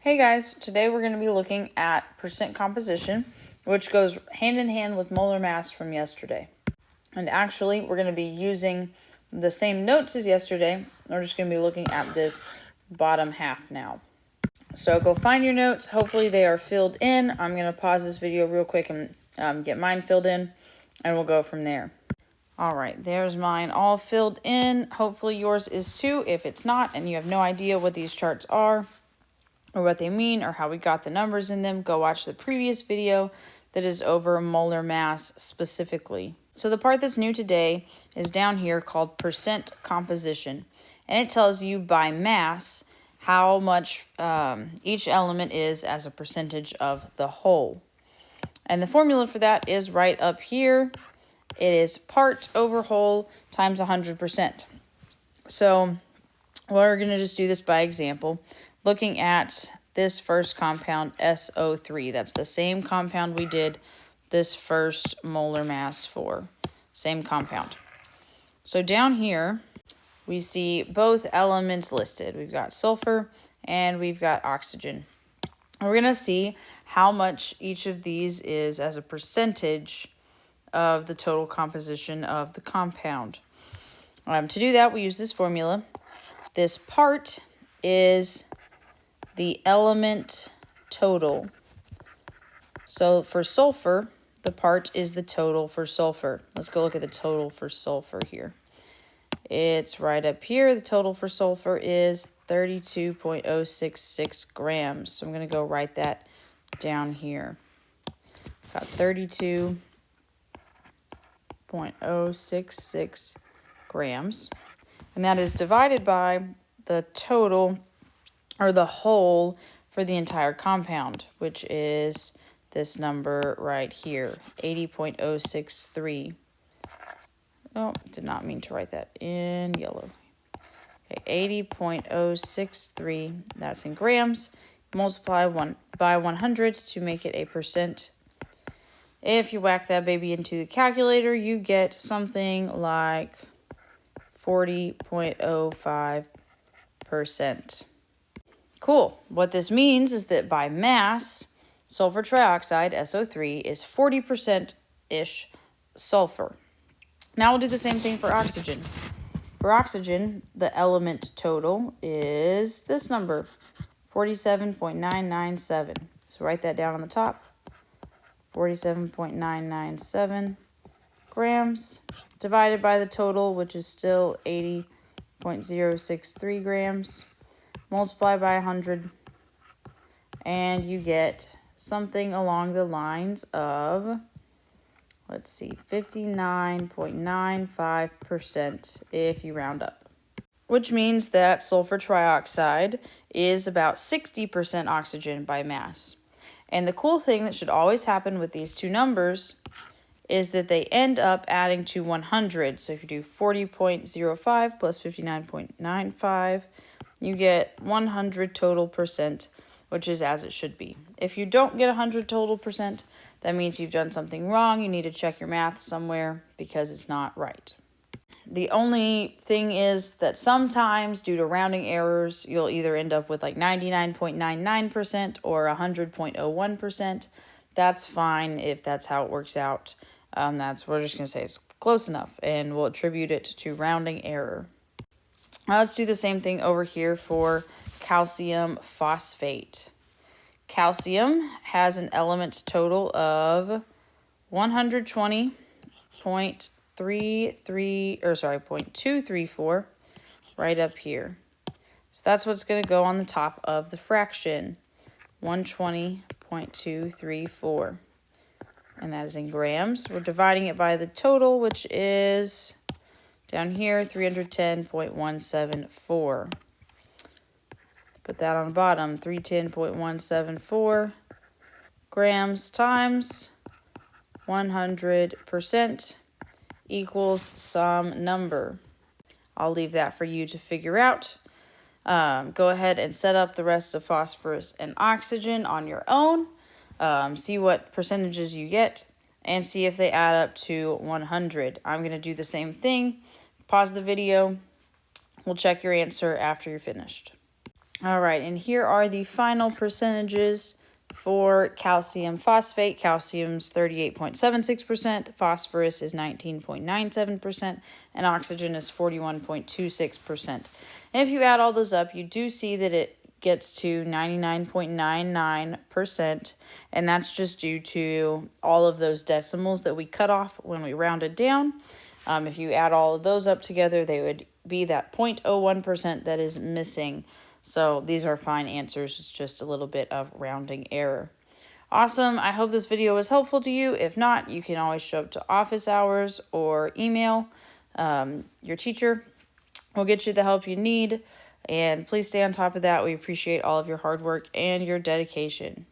Hey guys, today we're going to be looking at percent composition, which goes hand in hand with molar mass from yesterday. And actually, we're going to be using the same notes as yesterday. We're just going to be looking at this bottom half now. So go find your notes. Hopefully they are filled in. I'm going to pause this video real quick and get mine filled in, and we'll go from there. All right, there's mine all filled in. Hopefully yours is too. If it's not and you have no idea what these charts are, or what they mean, or how we got the numbers in them, go watch the previous video that is over molar mass specifically. So the part that's new today is down here called percent composition. And it tells you by mass how much each element is as a percentage of the whole. And the formula for that is right up here. It is part over whole times 100%. So we're going to just do this by example. Looking at this first compound, SO3. That's the same compound we did this first molar mass for. Same compound. So down here, we see both elements listed. We've got sulfur and we've got oxygen. We're going to see how much each of these is as a percentage of the total composition of the compound. To do that, we use this formula. This part is the element total. So for sulfur, the part is the total for sulfur. Let's go look at the total for sulfur here. It's right up here. The total for sulfur is 32.066 grams. So I'm going to go write that down here. Got 32.066 grams. And that is divided by the total or the whole for the entire compound, which is this number right here, 80.063. Oh, did not mean to write that in yellow. Okay, 80.063, that's in grams. Multiply by 100 to make it a percent. If you whack that baby into the calculator, you get something like 40.05%. Cool. What this means is that by mass, sulfur trioxide, SO3, is 40%-ish sulfur. Now we'll do the same thing for oxygen. For oxygen, the element total is this number, 47.997. So write that down on the top. 47.997 grams divided by the total, which is still 80.063 grams. Multiply by 100, and you get something along the lines of, 59.95% if you round up. Which means that sulfur trioxide is about 60% oxygen by mass. And the cool thing that should always happen with these two numbers is that they end up adding to 100. So if you do 40.05 plus 59.95, you get 100 total percent, which is as it should be. If you don't get 100 total percent, that means you've done something wrong. You need to check your math somewhere because it's not right. The only thing is that sometimes, due to rounding errors, you'll either end up with like 99.99% or 100.01%. That's fine if that's how it works out. We're just going to say it's close enough, and we'll attribute it to rounding error. Now let's do the same thing over here for calcium phosphate. Calcium has an element total of 0.234 right up here. So that's what's going to go on the top of the fraction, 120.234. And that is in grams. We're dividing it by the total, which is down here, 310.174. Put that on the bottom, 310.174 grams times 100% equals some number. I'll leave that for you to figure out. Go ahead and set up the rest of phosphorus and oxygen on your own. See what percentages you get and see if they add up to 100. I'm going to do the same thing. Pause the video. We'll check your answer after you're finished. All right, and here are the final percentages for calcium phosphate. Calcium's 38.76%, phosphorus is 19.97%, and oxygen is 41.26%. And if you add all those up, you do see that it gets to 99.99%, and that's just due to all of those decimals that we cut off when we rounded down. If you add all of those up together, they would be that 0.01% that is missing. So these are fine answers. It's just a little bit of rounding error. Awesome. I hope this video was helpful to you. If not, you can always show up to office hours or email your teacher. We'll get you the help you need. And please stay on top of that. We appreciate all of your hard work and your dedication.